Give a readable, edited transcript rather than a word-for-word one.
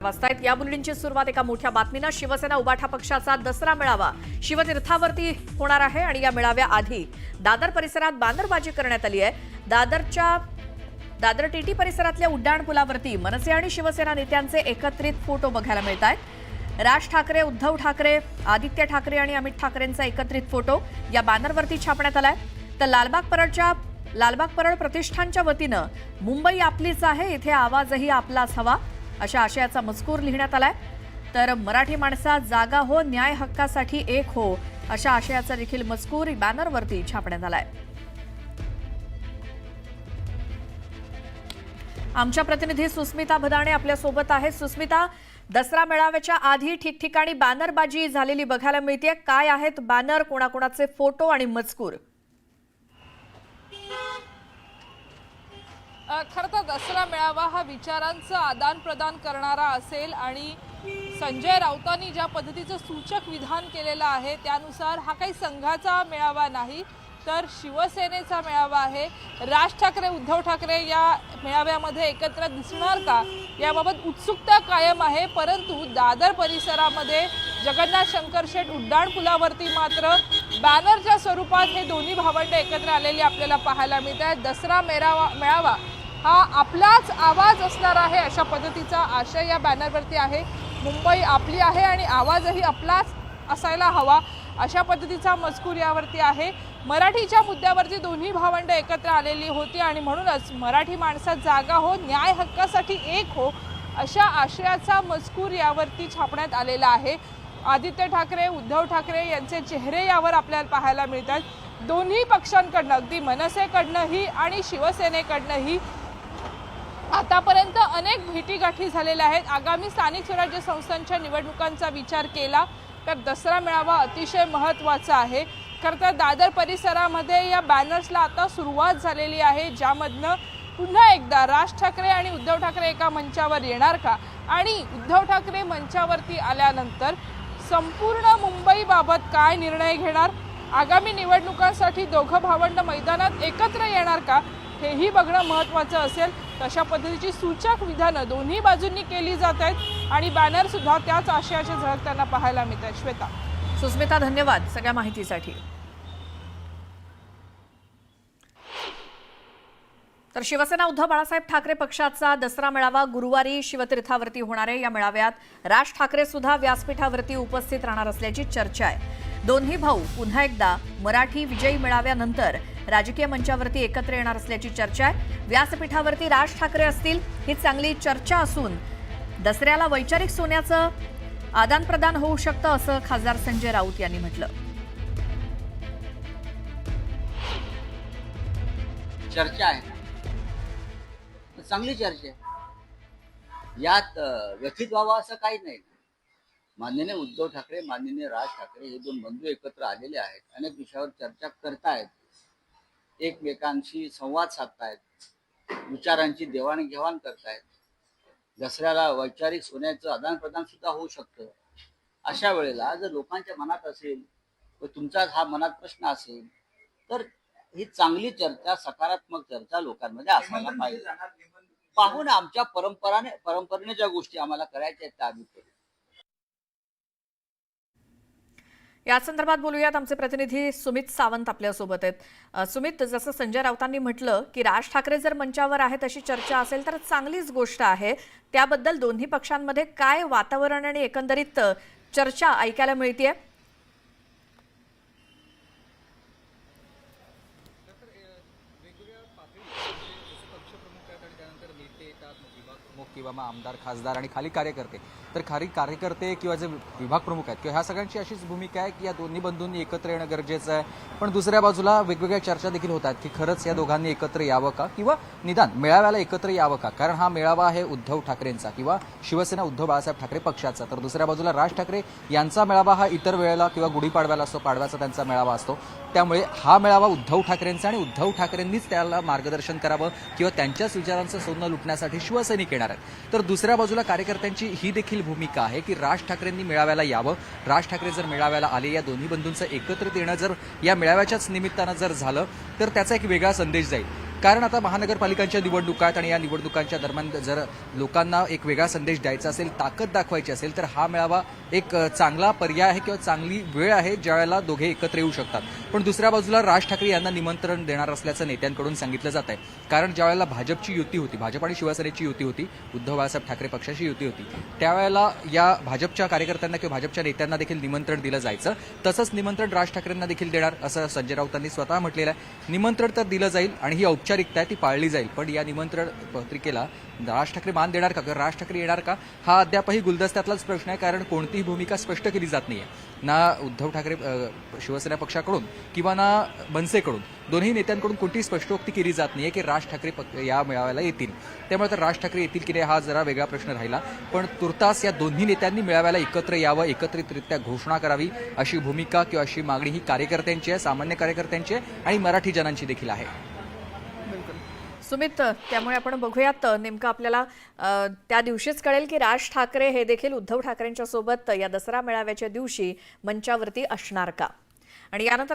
वाजतायत या बुलेटिनची सुरुवात एका मोठ्या बातमीनं। शिवसेना उबाठा पक्षाचा दसरा मेळावा शिवतीर्थावरती होणार आहे आणि या मेळाव्याआधी दादर परिसरात बॅनरबाजी करण्यात आली आहे। दादर टीटी परिसरातल्या उड्डाण पुलावरती मनसे आणि शिवसेना नेत्यांचे एकत्रित फोटो बघायला मिळतात। राज ठाकरे, उद्धव ठाकरे, आदित्य ठाकरे आणि अमित ठाकरेंचा एकत्रित फोटो या बॅनरवरती छापण्यात आलाय। तर लालबाग परळ प्रतिष्ठानच्या वतीनं मुंबई आपलीच आहे, इथे आवाजही आपलाच हवा अशा आशयाचा मजकूर लिहिण्यात आलाय। तर मराठी माणसा जागा हो, न्याय हक्कासाठी एक हो अशा आशयाचा देखील मजकूर बॅनरवरती छापण्यात आलाय। आमच्या प्रतिनिधी सुस्मिता भदाणे आपल्या सोबत आहे। सुस्मिता, दसरा मेळाव्याच्या आधी ठिकठिकाणी बॅनरबाजी झालेली बघायला मिळते, काय आहेत बॅनर, कोणाकोणाचे फोटो आणि मजकूर? खरं तर दसरा मेळावा हा विचारांचं आदान प्रदान करणारा असेल आणि संजय राऊतांनी ज्या पद्धतीचं सूचक विधान केलेलं आहे त्यानुसार हा काही संघाचा मेळावा नाही तर शिवसेनेचा मेळावा आहे। राज ठाकरे, उद्धव ठाकरे या मेळाव्यामध्ये एकत्र दिसणार का याबाबत उत्सुकता कायम आहे, परंतु दादर परिसरामध्ये जगन्नाथ शंकर शेठ उड्डाण पुलावरती मात्र बॅनरच्या स्वरूपात हे दोन्ही भावंड एकत्र आलेली आपल्याला पाहायला मिळत आहे। दसरा मेळावा हा आपलाच आवाज असणार आहे अशा पद्धतीचा आशय या बॅनरवरती आहे। मुंबई आपली आहे आणि आवाजही आपलाच असायला हवा अशा पद्धतीचा मजकूर यावरती आहे। मराठीच्या मुद्द्यावरती दोन्ही भावंड एकत्र आलेली होती आणि म्हणूनच मराठी माणसात जागा हो, न्याय हक्कासाठी एक हो अशा आशयाचा मजकूर यावरती छापण्यात आलेला आहे। आदित्य ठाकरे, उद्धव ठाकरे यांचे चेहरे यावर आपल्याला पाहायला मिळतात। दोन्ही पक्षांकडनं, अगदी मनसेकडनंही आणि शिवसेनेकडनंही आतापर्यंत अनेक भेटीगाठी झालेल्या आहेत। आगामी स्थानिक स्वराज्य संस्थांच्या निवडणुकांचा विचार केला तर दसरा मेळावा अतिशय महत्त्वाचा आहे। खरं तर दादर परिसरामध्ये या बॅनर्सला आता सुरुवात झालेली आहे, ज्यामधनं पुन्हा एकदा राज ठाकरे आणि उद्धव ठाकरे एका मंचावर येणार का आणि उद्धव ठाकरे मंचावरती आल्यानंतर संपूर्ण मुंबईबाबत काय निर्णय घेणार, आगामी निवडणुकांसाठी दोघं भावंड मैदानात एकत्र येणार का हेही बघणं महत्त्वाचं असेल। तशा पद्धतीची सूचक विधानं दोन्ही बाजूंनी केली जात आहेत आणि बॅनर सुद्धा त्याच आशयाचे झळकताना पाहायला मिळत आहेत। श्वेता, सुस्मिता, धन्यवाद सगळ्या माहितीसाठी। तर शिवसेना उद्धव बाळासाहेब ठाकरे पक्षाचा दसरा मेळावा गुरुवारी शिवतीर्थावरती होणार आहे। या मेळाव्यात राज ठाकरे सुद्धा व्यासपीठावरती उपस्थित राहणार असल्याची चर्चा आहे। दोन्ही भाऊ पुन्हा एकदा मराठी विजयी मेळाव्यानंतर राजकीय मंचावरती एकत्र येणार असल्याची चर्चा आहे। व्यासपीठावरती राज ठाकरे असतील ही चांगली चर्चा असून दसऱ्याला वैचारिक सोन्याचं आदान प्रदान होऊ शकतं असं खासदार संजय राऊत यांनी म्हटलं। चर्चा आहे, चांगली चर्चा आहे, यात व्यथित व्हावं असं काही नाही। माननीय उद्धव ठाकरे, माननीय राज ठाकरे हे दोन बंधू एकत्र आलेले आहेत, अनेक विषयावर चर्चा करतायत, एकमेकांशी संवाद साधतायत, विचारांची देवाणघेवाण करतायत। दसऱ्याला वैचारिक सोन्याचं आदान प्रदान सुद्धा होऊ शकतं। अशा वेळेला जर लोकांच्या मनात असेल व तुमचा हा मनात प्रश्न असेल तर ही चांगली चर्चा, सकारात्मक चर्चा लोकांमध्ये असायला पाहिजे। पाहून आमच्या परंपरेने ज्या गोष्टी आम्हाला करायच्या आहेत त्या आम्ही करू। या संदर्भात बोलूयात, आमचे प्रतिनिधी सुमित सावंत आपल्या सोबत आहेत। सुमित, जसं संजय राऊतांनी म्हटलं की राज ठाकरे जर मंचावर आहेत अशी चर्चा असेल तर चांगलीच गोष्ट आहे, त्याबद्दल दोन्ही पक्षांमध्ये काय वातावरण आणि एकंदरीत चर्चा ऐकायला मिळतेय? किंवा मग आमदार, खासदार आणि खाली कार्यकर्ते, तर खाली कार्यकर्ते किंवा जे विभाग प्रमुख आहेत किंवा ह्या सगळ्यांची अशीच भूमिका आहे की या दोन्ही बंधूंनी एकत्र येणं गरजेचं आहे। पण दुसऱ्या बाजूला वेगवेगळ्या चर्चा देखील होतात की खरंच या दोघांनी एकत्र यावं का किंवा निदान मेळाव्याला एकत्र यावं का, कारण हा मेळावा आहे उद्धव ठाकरेंचा किंवा शिवसेना उद्धव बाळासाहेब ठाकरे पक्षाचा। तर दुसऱ्या बाजूला राज ठाकरे यांचा मेळावा हा इतर वेळेला किंवा गुढीपाडव्याला असतो, पाडव्याचा त्यांचा मेळावा असतो, त्यामुळे हा मेळावा उद्धव ठाकरेंचा आणि उद्धव ठाकरेंनीच त्याला मार्गदर्शन करावं किंवा त्यांच्याच विचारांचं सोनं लुटण्यासाठी शिवसैनिक येणार आहेत। तर दुसऱ्या बाजूला कार्यकर्त्यांची ही देखील भूमिका आहे की राज ठाकरेंनी मेळाव्याला यावं, राज ठाकरे जर मेळाव्याला आले, या दोन्ही बंधूंचं एकत्रित येणं जर या मेळाव्याच्याच निमित्तानं जर झालं तर त्याचा एक वेगळा संदेश जाईल। कारण आता महानगरपालिकांच्या निवडणुका आहेत आणि या निवडणुकांच्या दरम्यान जर लोकांना एक वेगळा संदेश द्यायचा असेल, ताकद दाखवायची असेल, तर हा मेळावा एक चांगला पर्याय आहे किंवा चांगली वेळ आहे ज्यावेळेला दोघे एकत्र येऊ शकतात. पण दुसऱ्या बाजूला राज ठाकरे यांना निमंत्रण देणार असल्याचं नेत्यांकडून सांगितलं जात आहे. कारण ज्यावेळेला भाजपची युती होती, भाजप आणि शिवसेनेची युती होती, उद्धव बाळासाहेब ठाकरे पक्षाची युती होती, त्यावेळेला या भाजपच्या कार्यकर्त्यांना किंवा भाजपच्या नेत्यांना देखील निमंत्रण दिलं जायचं. तसंच निमंत्रण राज ठाकरेंना देखील देणार असं संजय राऊतांनी स्वतः म्हटलेलं आहे. निमंत्रण तर दिलं जाईल आणि ही औपचारिकता आहे ती पाळली जाईल, पण या निमंत्रण पत्रिकेला राज ठाकरे मान देणार का, राज ठाकरे येणार का, हा अद्यापही गुलदस्त्यातलाच प्रश्न आहे. कारण कोणतीही भूमिका स्पष्ट केली जात नाहीये, ना उद्धव ठाकरे शिवसेना पक्षाकडून किंवा ना मनसेकडून, दोन्ही नेत्यांकडून कोणतीही स्पष्टोक्ती केली जात नाहीये की राज ठाकरे या मेळाव्याला येतील. त्यामुळे तर राज ठाकरे येतील की नाही हा जरा वेगळा प्रश्न राहिला. पण तुर्तास या दोन्ही नेत्यांनी मेळाव्याला एकत्र यावं, एकत्रितरित्या घोषणा करावी अशी भूमिका किंवा अशी मागणी ही कार्यकर्त्यांची आहे, सामान्य कार्यकर्त्यांची आहे आणि मराठी जनांची देखील आहे. सुमित, त्यामुळे आपण बघूयात नेमकं आपल्याला त्या दिवशीच कळेल की राज ठाकरे हे देखील उद्धव ठाकरेंच्या सोबत या दसरा मेळाव्याच्या दिवशी मंचावरती असणार का. आणि यानंतर